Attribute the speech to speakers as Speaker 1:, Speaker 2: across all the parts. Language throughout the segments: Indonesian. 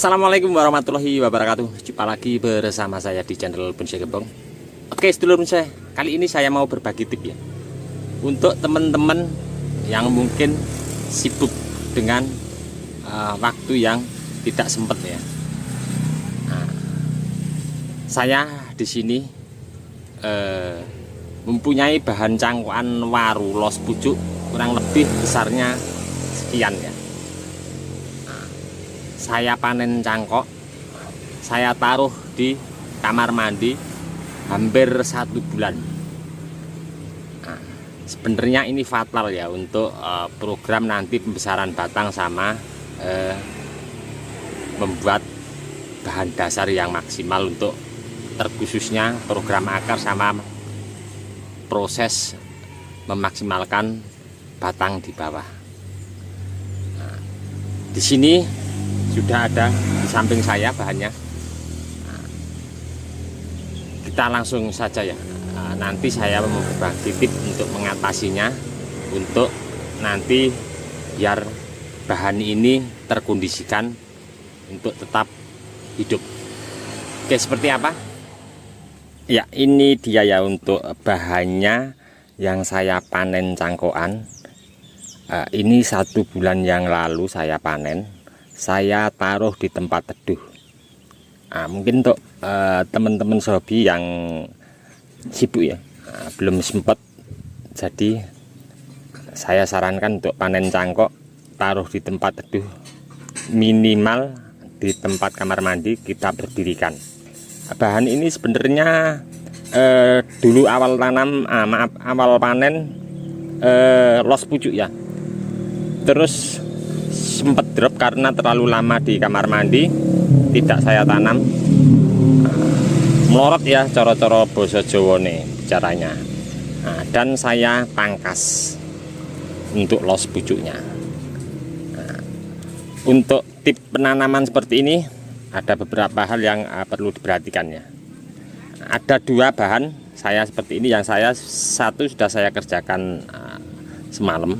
Speaker 1: Assalamualaikum warahmatullahi wabarakatuh. Jumpa lagi bersama saya di channel Bonsai Gembong. Oke sedulur bonsai, kali ini saya mau berbagi tip ya untuk teman-teman yang mungkin sibuk dengan waktu yang tidak sempat ya. Nah, saya di sini mempunyai bahan cangkokan waru los pucuk kurang lebih besarnya sekian ya. Saya panen cangkok, saya taruh di kamar mandi hampir 1 bulan. Nah, sebenarnya ini fatal ya untuk program nanti pembesaran batang sama membuat bahan dasar yang maksimal untuk terkhususnya program akar sama proses memaksimalkan batang di bawah. Nah, di sini sudah ada di samping saya bahannya. Nah, kita langsung saja ya. Nanti saya mau berbagi tip untuk mengatasinya, untuk nanti biar bahan ini terkondisikan untuk tetap hidup. Oke, seperti apa? Ya, ini dia ya untuk bahannya yang saya panen cangkokan. Ini 1 bulan yang lalu saya panen. Saya taruh di tempat teduh. Nah, mungkin untuk teman-teman hobi yang sibuk ya, belum sempat, jadi saya sarankan untuk panen cangkok taruh di tempat teduh, minimal di tempat kamar mandi kita berdirikan. Bahan ini sebenarnya dulu awal tanam, awal panen los pucuk ya, terus sempat drop karena terlalu lama di kamar mandi, tidak saya tanam. Melorot ya coro-coro boso Jawane caranya. Nah, dan saya pangkas untuk los pucuknya. Nah, untuk tip penanaman seperti ini ada beberapa hal yang perlu diperhatikan ya. Ada 2 bahan saya seperti ini, yang saya satu sudah saya kerjakan semalam.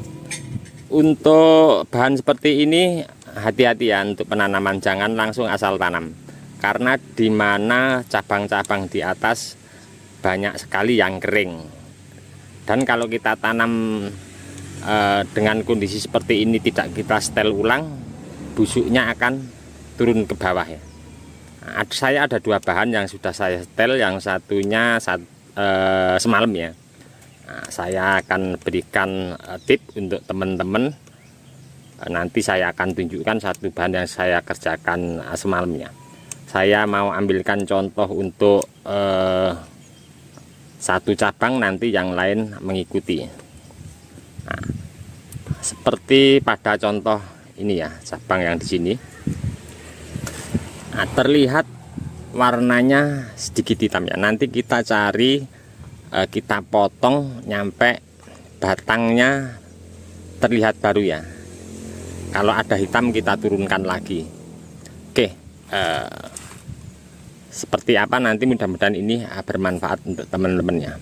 Speaker 1: Untuk bahan seperti ini hati-hati ya untuk penanaman, jangan langsung asal tanam, karena di mana cabang-cabang di atas banyak sekali yang kering, dan kalau kita tanam dengan kondisi seperti ini tidak kita setel ulang, busuknya akan turun ke bawah ya. Saya ada 2 bahan yang sudah saya setel, yang satunya semalam ya. Nah, saya akan berikan tip untuk teman-teman. Nanti saya akan tunjukkan 1 bahan yang saya kerjakan semalamnya. Saya mau ambilkan contoh untuk 1 cabang, nanti yang lain mengikuti. Nah, seperti pada contoh ini ya, cabang yang di sini. Nah, terlihat warnanya sedikit hitam ya. Nanti kita cari, kita potong nyampe batangnya terlihat baru ya. Kalau ada hitam kita turunkan lagi. Oke, seperti apa nanti, mudah-mudahan ini bermanfaat untuk teman-temannya.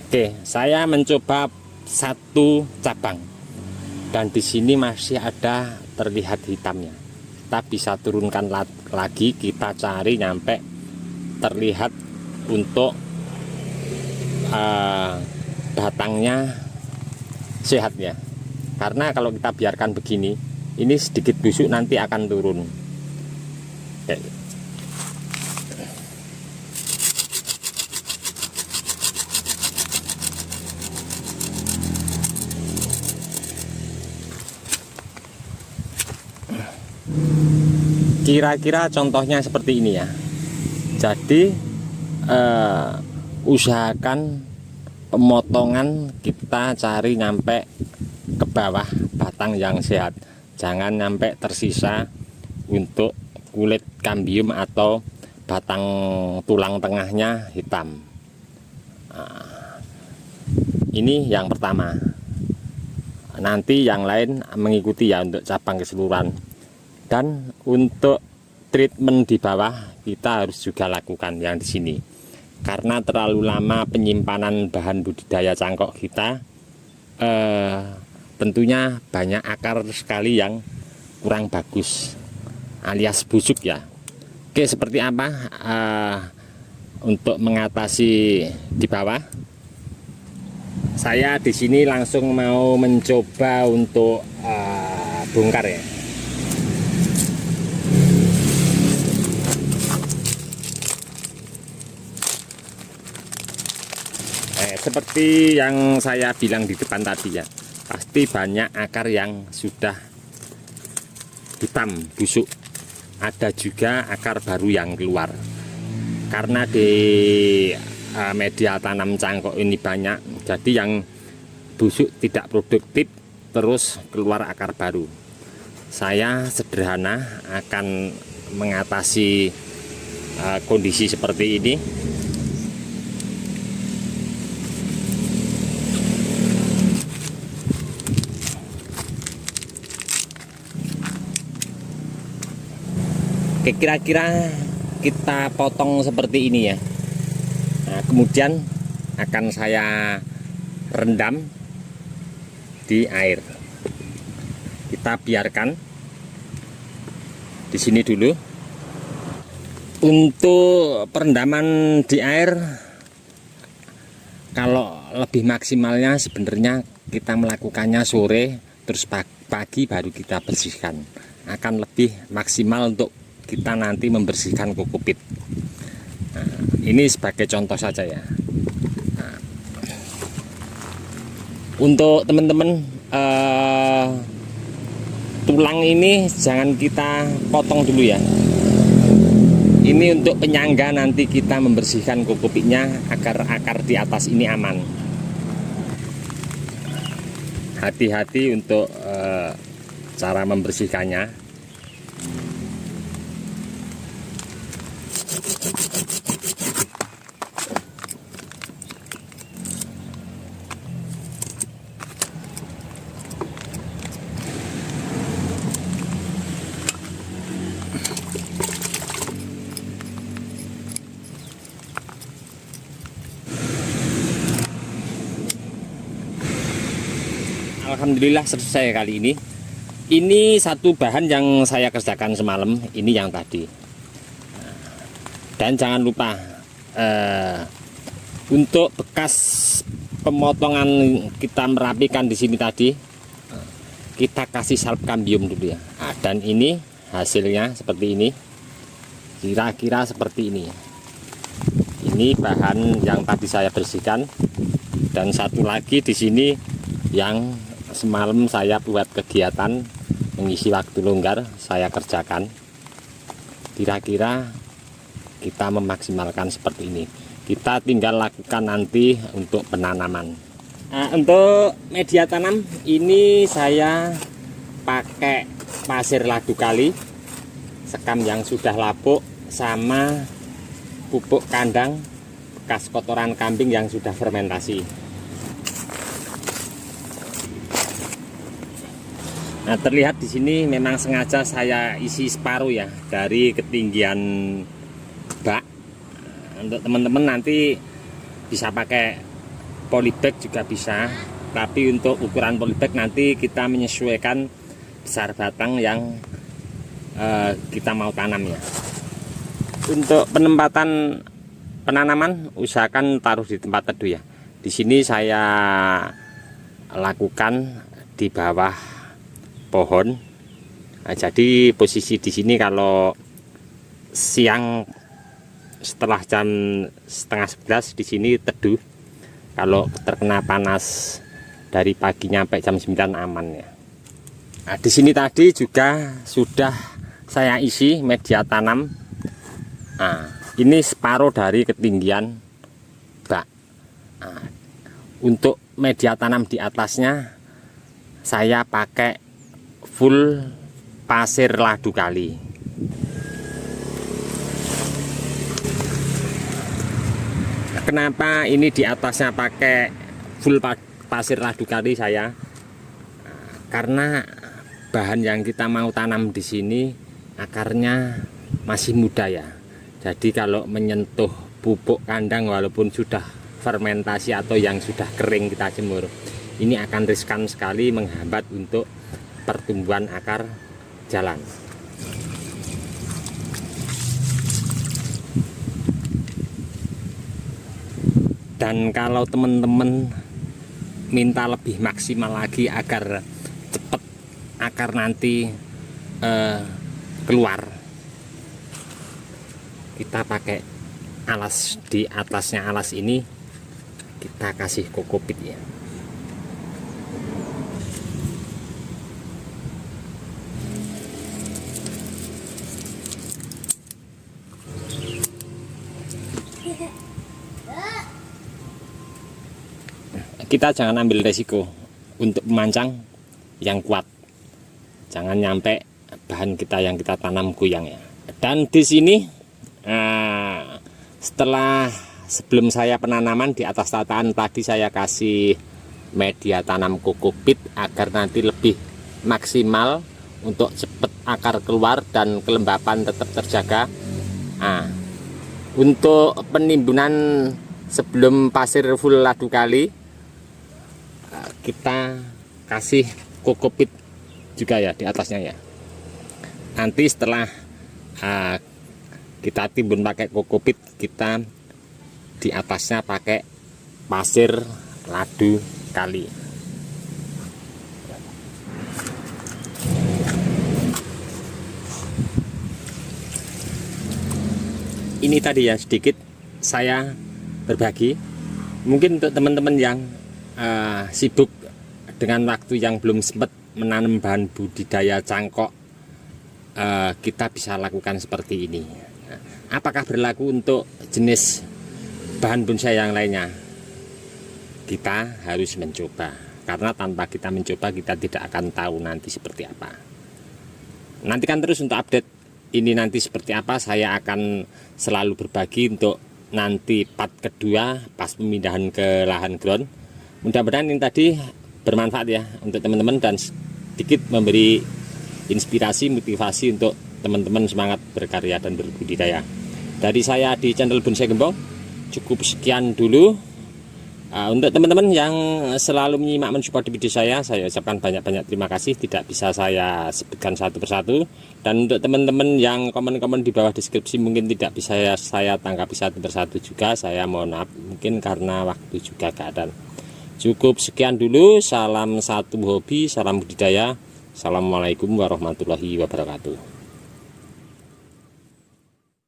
Speaker 1: Oke, saya mencoba 1 cabang dan di sini masih ada terlihat hitamnya. Kita bisa turunkan lagi, kita cari nyampe terlihat untuk batangnya sehat ya. Karena kalau kita biarkan begini, ini sedikit busuk nanti akan turun. Oke. Kira-kira contohnya seperti ini ya. Jadi usahakan pemotongan kita cari nyampe ke bawah batang yang sehat, jangan nyampe tersisa untuk kulit kambium atau batang tulang tengahnya hitam. Nah, ini yang pertama. Nanti yang lain mengikuti ya untuk cabang keseluruhan. Dan untuk treatment di bawah kita harus juga lakukan yang di sini. Karena terlalu lama penyimpanan bahan budidaya cangkok kita, tentunya banyak akar sekali yang kurang bagus alias busuk ya. Oke, seperti apa untuk mengatasi di bawah? Saya di sini langsung mau mencoba untuk bongkar ya. Seperti yang saya bilang di depan tadi ya, pasti banyak akar yang sudah hitam busuk. Ada juga akar baru yang keluar. Karena di media tanam cangkok ini banyak, jadi yang busuk tidak produktif terus keluar akar baru. Saya sederhana akan mengatasi kondisi seperti ini. Oke, kira-kira kita potong seperti ini ya. Nah, kemudian akan saya rendam di air. Kita biarkan di sini dulu. Untuk perendaman di air, kalau lebih maksimalnya sebenarnya kita melakukannya sore, terus pagi baru kita bersihkan. Akan lebih maksimal untuk kita nanti membersihkan kokopit. Nah, ini sebagai contoh saja ya. Nah, untuk teman-teman, tulang ini jangan kita potong dulu ya. Ini untuk penyangga, nanti kita membersihkan kokopitnya agar akar di atas ini aman. Hati-hati untuk cara membersihkannya. Alhamdulillah selesai kali ini. Ini satu bahan yang saya kerjakan semalam, ini yang tadi. Dan jangan lupa untuk bekas pemotongan kita merapikan di sini tadi, kita kasih salep kambium dulu ya. Nah, dan ini hasilnya seperti ini. Kira-kira seperti ini. Ini bahan yang tadi saya bersihkan, dan satu lagi di sini yang semalam saya buat kegiatan mengisi waktu longgar, saya kerjakan. Kira-kira kita memaksimalkan seperti ini. Kita tinggal lakukan nanti untuk penanaman. Nah, untuk media tanam ini saya pakai pasir ladu kali, sekam yang sudah lapuk, sama pupuk kandang bekas kotoran kambing yang sudah fermentasi. Nah, terlihat di sini memang sengaja saya isi separuh ya dari ketinggian bak. Untuk teman-teman nanti bisa pakai polybag juga bisa, tapi untuk ukuran polybag nanti kita menyesuaikan besar batang yang kita mau tanam ya. Untuk penempatan penanaman usahakan taruh di tempat teduh ya. Di sini saya lakukan di bawah pohon. Nah, jadi posisi di sini kalau siang setelah jam setengah 11 di sini teduh. Kalau terkena panas dari paginya sampai jam 9 aman ya. Nah, di sini tadi juga sudah saya isi media tanam. Nah, ini separuh dari ketinggian bak. Nah, untuk media tanam di atasnya saya pakai full pasir ladu kali. Kenapa ini di atasnya pakai full pasir ladu kali saya? Karena bahan yang kita mau tanam di sini akarnya masih muda ya. Jadi kalau menyentuh pupuk kandang walaupun sudah fermentasi atau yang sudah kering kita jemur, ini akan riskan sekali, menghambat untuk pertumbuhan akar jalan. Dan kalau teman-teman minta lebih maksimal lagi agar cepat akar nanti keluar, kita pakai alas. Di atasnya alas ini kita kasih kokopit ya. Kita jangan ambil resiko untuk memancang yang kuat, jangan nyampe bahan kita yang kita tanam goyang ya. Dan di sini setelah sebelum saya penanaman, di atas tataan tadi saya kasih media tanam kokopit agar nanti lebih maksimal untuk cepat akar keluar dan kelembapan tetap terjaga. Untuk penimbunan sebelum pasir full ladu kali, kita kasih kokopit juga ya di atasnya ya. Nanti setelah kita timbun pakai kokopit, kita di atasnya pakai pasir ladu kali. Ini tadi ya sedikit saya berbagi. Mungkin untuk teman-teman yang sibuk dengan waktu yang belum sempat menanam bahan budidaya cangkok, kita bisa lakukan seperti ini. Apakah berlaku untuk jenis bahan bonsai yang lainnya? Kita harus mencoba, karena tanpa kita mencoba kita tidak akan tahu nanti seperti apa. Nantikan terus untuk update ini nanti seperti apa. Saya akan selalu berbagi untuk nanti part kedua pas pemindahan ke lahan ground. Mudah-mudahan ini tadi bermanfaat ya untuk teman-teman dan sedikit memberi inspirasi, motivasi untuk teman-teman semangat berkarya dan berbudidaya. Dari saya di channel Bonsai Gembong cukup sekian dulu. Untuk teman-teman yang selalu menyimak mensupport video saya ucapkan banyak-banyak terima kasih. Tidak bisa saya sebutkan satu persatu. Dan untuk teman-teman yang komen-komen di bawah deskripsi mungkin tidak bisa saya tanggapi satu persatu juga, saya mohon maaf, mungkin karena waktu juga keadaan. Cukup sekian dulu. Salam satu hobi, salam budidaya. Assalamualaikum warahmatullahi wabarakatuh.